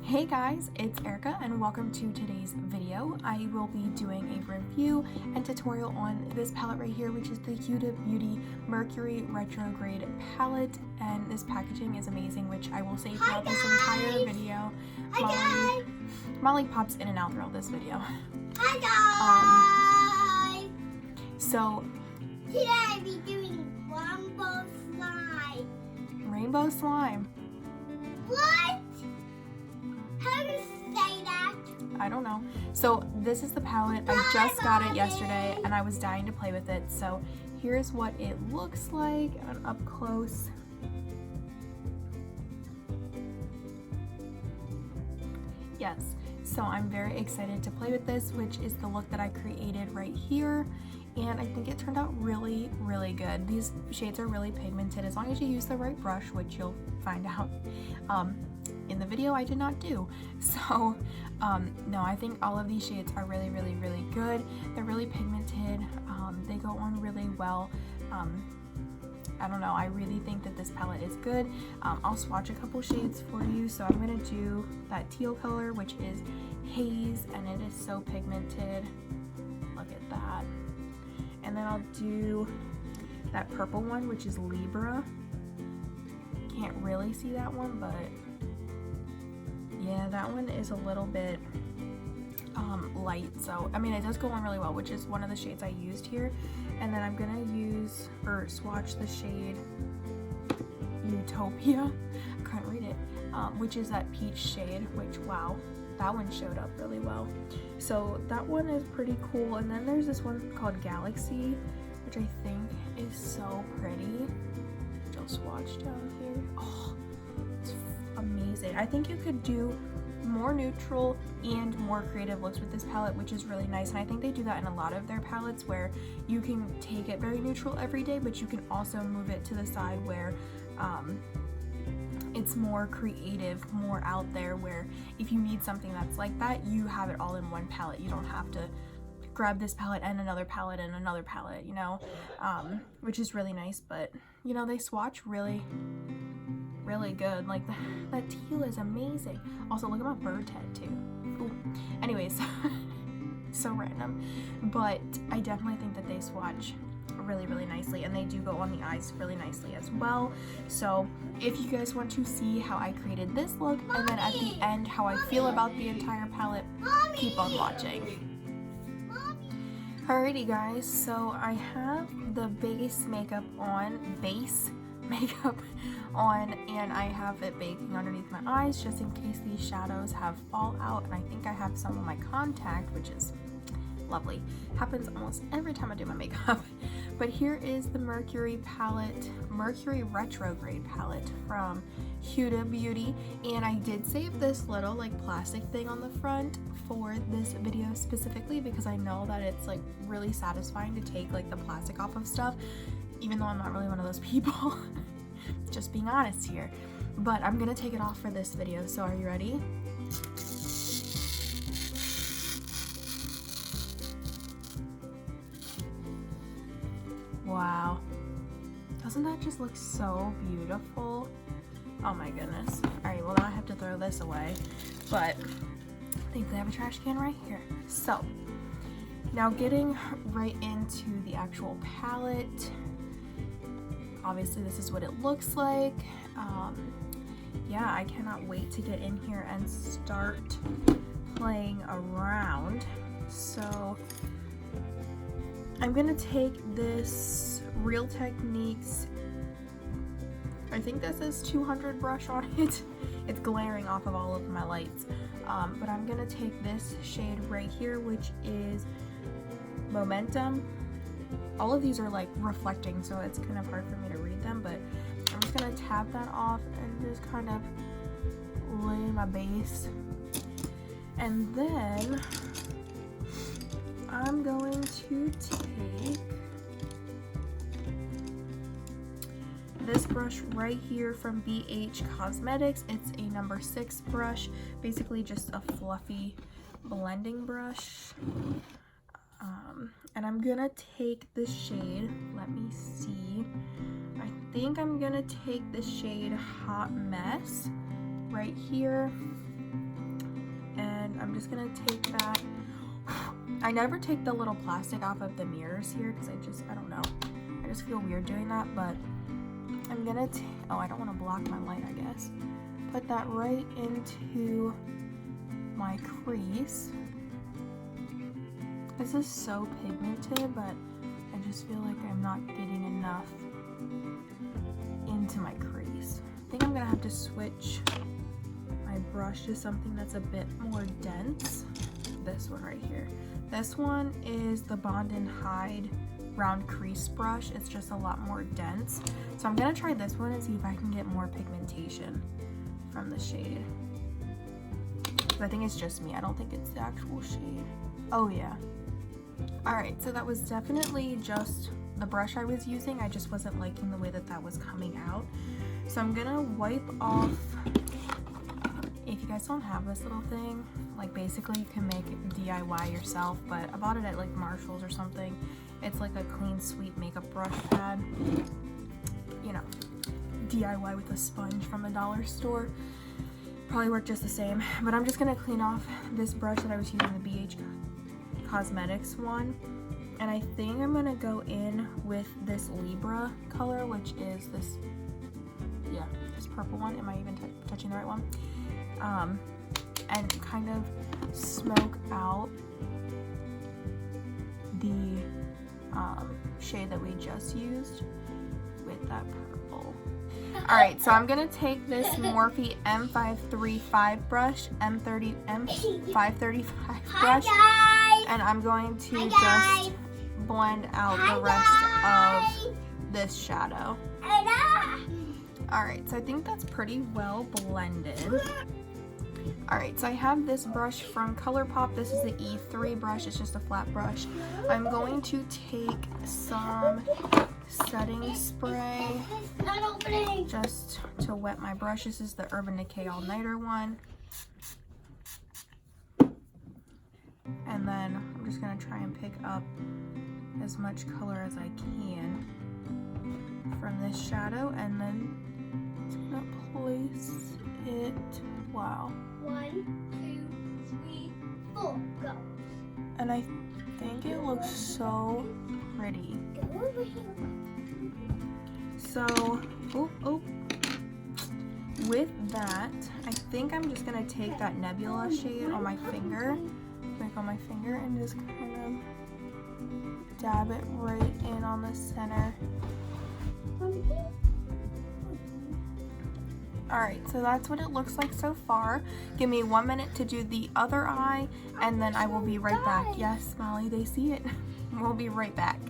Hey guys, it's Erica and welcome to today's video. I will be doing a review and tutorial on this palette right here, which is the Huda Beauty Mercury Retrograde palette, and this packaging is amazing, which I will say throughout this entire video. Molly pops in and out throughout this video. Hi guys! So today I'll be doing rainbow slime. Rainbow slime. What? How do you say that? I don't know. So this is the palette. I just got it yesterday and I was dying to play with it. So here's what it looks like up close. Yes, so I'm very excited to play with this, which is the look that I created right here. And I think it turned out really, really good. These shades are really pigmented as long as you use the right brush, which you'll find out in the video I did not do. So no, I think all of these shades are really, really, really good. They're really pigmented. They go on really well. I don't know, I really think that this palette is good. I'll swatch a couple shades for you. So I'm gonna do that teal color, which is Haze, and it is so pigmented. Look at that. And then I'll do that purple one, which is Libra. Can't really see that one, but yeah, that one is a little bit light. So, I mean, it does go on really well, which is one of the shades I used here. And then I'm gonna use, or swatch the shade Utopia. I couldn't read it, which is that peach shade, which, wow, that one showed up really well. So that one is pretty cool. And then there's this one called Galaxy, which I think is so pretty. I'll swatch down here. Oh, it's amazing. I think you could do more neutral and more creative looks with this palette, which is really nice. And I think they do that in a lot of their palettes, where you can take it very neutral every day, but you can also move it to the side where it's more creative, more out there, where if you need something that's like that, you have it all in one palette. You don't have to grab this palette and another palette and another palette, you know, which is really nice. But you know, they swatch really good. Like that teal is amazing. Also, look at my bird head too. Ooh. Anyways, so random, but I definitely think that they swatch really, really nicely, and they do go on the eyes really nicely as well. So if you guys want to see how I created this look, and then at the end how I feel about the entire palette, keep on watching. Alrighty guys, so I have the base makeup on, and I have it baking underneath my eyes just in case these shadows have fallout, and I think I have some on my contact, which is lovely. Happens almost every time I do my makeup. But here is the Mercury Retrograde palette from Huda Beauty, and I did save this little like plastic thing on the front for this video specifically because I know that it's like really satisfying to take like the plastic off of stuff, even though I'm not really one of those people. Just being honest here. But I'm gonna take it off for this video, so are you ready? Wow, doesn't that just look so beautiful? Oh my goodness. Alright, well now I have to throw this away, but thankfully I have a trash can right here. So now getting right into the actual palette. Obviously this is what it looks like. Yeah, I cannot wait to get in here and start playing around. So I'm gonna take this Real Techniques, I think this is 200 brush on it. It's glaring off of all of my lights. But I'm gonna take this shade right here, which is Momentum. All of these are like reflecting, so it's kind of hard for me to read them, but I'm just gonna tap that off and just kind of lay my base. And then I'm going to take this brush right here from BH Cosmetics. It's a number 6 brush, basically just a fluffy blending brush. And I'm gonna take the shade, let me see, I think I'm gonna take the shade Hot Mess right here. And I'm just gonna take that. I never take the little plastic off of the mirrors here because I don't know. I just feel weird doing that, but I'm gonna oh, I don't want to block my light, I guess. Put that right into my crease. This is so pigmented, but I just feel like I'm not getting enough into my crease. I think I'm gonna have to switch my brush to something that's a bit more dense. This one right here. This one is the Bond and Hide round crease brush. It's just a lot more dense. So I'm gonna try this one and see if I can get more pigmentation from the shade. I think it's just me. I don't think it's the actual shade. Oh yeah. Alright, so that was definitely just the brush I was using. I just wasn't liking the way that that was coming out. So I'm gonna wipe off. If you guys don't have this little thing, like basically you can make it DIY yourself, but I bought it at like Marshall's or something. It's like a clean sweep makeup brush pad. You know, DIY with a sponge from a dollar store. Probably work just the same, but I'm just gonna clean off this brush that I was using, the BH Cosmetics one. And I think I'm gonna go in with this Libra color, which is this, yeah, this purple one. Am I even touching the right one? And kind of smoke out the shade that we just used with that purple. Alright, so I'm gonna take this Morphe M535 brush, M535 brush, and I'm going to just blend out the rest of this shadow. Alright, so I think that's pretty well blended. Alright, so I have this brush from ColourPop. This is the E3 brush. It's just a flat brush. I'm going to take some setting spray just to wet my brush. This is the Urban Decay All Nighter one. And then I'm just going to try and pick up as much color as I can from this shadow, and then I'm going to place it. Wow. 1, 2, 3, 4, go. And I think it looks so pretty. Go over here. So, with that, I think I'm just gonna take that Nebula shade on my finger, like on my finger, and just kind of dab it right in on the center. Alright, so that's what it looks like so far. Give me 1 minute to do the other eye, and then I will be right back. Yes, Molly, they see it. We'll be right back.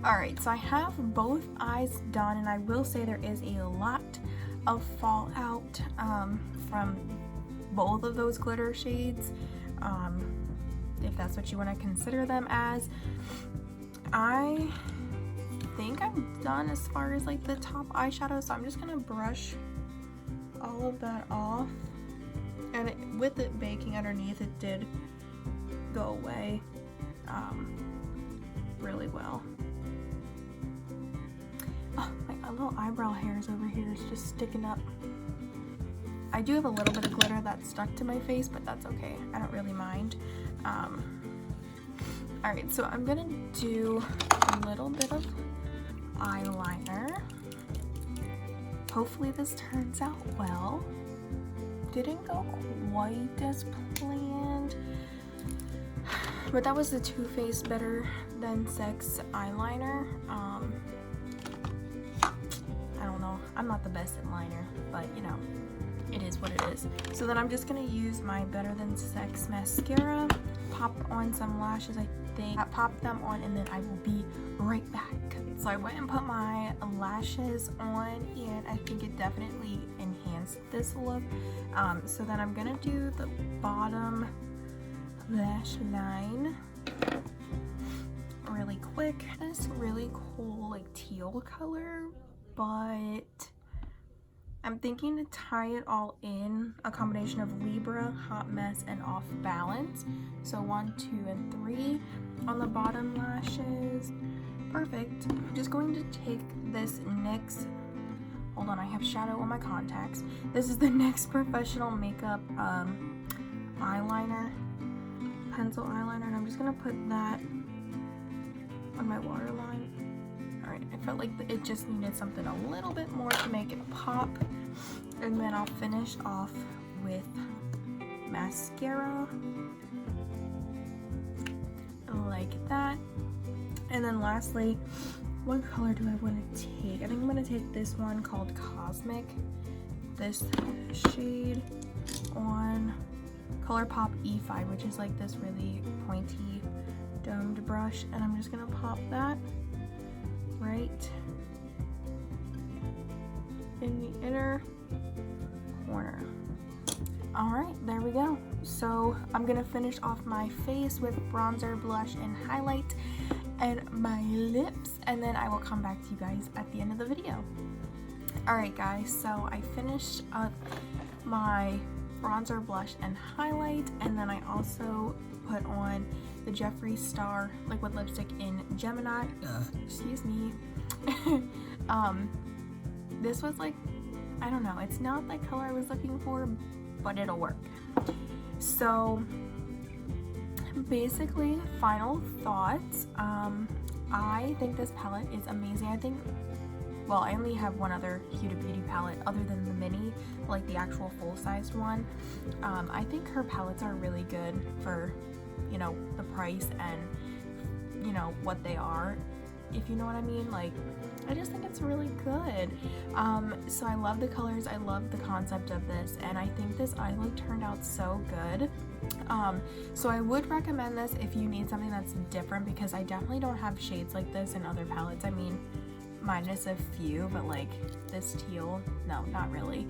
Alright, so I have both eyes done, and I will say there is a lot of fallout from both of those glitter shades, if that's what you want to consider them as. I think I'm done as far as like the top eyeshadow, so I'm just going to brush all of that off, and with it baking underneath, it did go away really well. Oh, my little eyebrow hairs over here is just sticking up. I do have a little bit of glitter that's stuck to my face, but that's okay. I don't really mind. Alright, so I'm gonna do a little bit of eyeliner. Hopefully this turns out well. Didn't go quite as planned, but that was the Too Faced Better Than Sex eyeliner. I don't know, I'm not the best at liner, but you know, it is what it is. So then I'm just gonna use my Better Than Sex mascara, pop on some lashes, I think. I pop them on, and then I will be right back. So I went and put my lashes on, and I think it definitely enhanced this look. So then I'm gonna do the bottom lash line really quick. This really cool like teal color, but I'm thinking to tie it all in a combination of Libra, Hot Mess, and Off Balance. So 1, 2, and 3 on the bottom lashes. Perfect. I'm just going to take this NYX, hold on, I have shadow on my contacts. This is the NYX Professional Makeup eyeliner, pencil eyeliner, and I'm just gonna put that on my waterline. Alright, I felt like it just needed something a little bit more to make it pop. And then I'll finish off with mascara. Like that. And then lastly, what color do I want to take? I think I'm going to take this one called Cosmic. This shade on ColourPop E5, which is like this really pointy domed brush. And I'm just going to pop that right in the inner corner. Alright, there we go. So I'm gonna finish off my face with bronzer, blush, and highlight, and my lips, and then I will come back to you guys at the end of the video. Alright guys, so I finished up my bronzer, blush, and highlight, and then I also put on the Jeffree Star liquid lipstick in Gemini. Excuse me. This was like, I don't know, it's not the color I was looking for, but it'll work. So basically, final thoughts. I think this palette is amazing. I think, well, I only have one other Huda Beauty palette other than the mini, like the actual full-sized one. I think her palettes are really good for, you know, the price and, you know, what they are, if you know what I mean. Like, I just think it's really good. So I love the colors, I love the concept of this, and I think this eye look turned out so good. So I would recommend this if you need something that's different, because I definitely don't have shades like this in other palettes. I mean, minus a few, but like this teal, no, not really.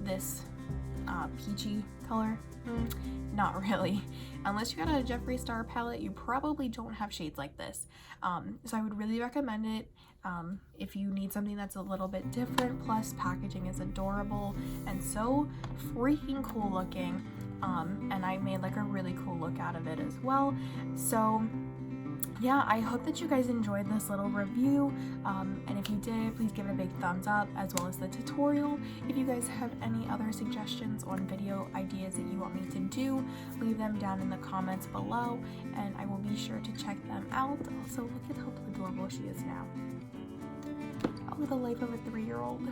This peachy color, not really. Unless you got a Jeffree Star palette, you probably don't have shades like this. So I would really recommend it if you need something that's a little bit different. Plus, packaging is adorable and so freaking cool looking. And I made like a really cool look out of it as well. So yeah, I hope that you guys enjoyed this little review, and if you did, please give it a big thumbs up, as well as the tutorial. If you guys have any other suggestions on video ideas that you want me to do, leave them down in the comments below, and I will be sure to check them out. Also, look at how adorable she is now. Oh, the life of a 3-year-old.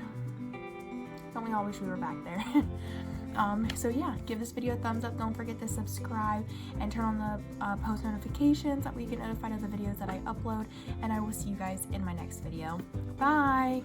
Don't we all wish we were back there? So yeah, give this video a thumbs up. Don't forget to subscribe and turn on the post notifications. That way you get notified of the videos that I upload, and I will see you guys in my next video. Bye!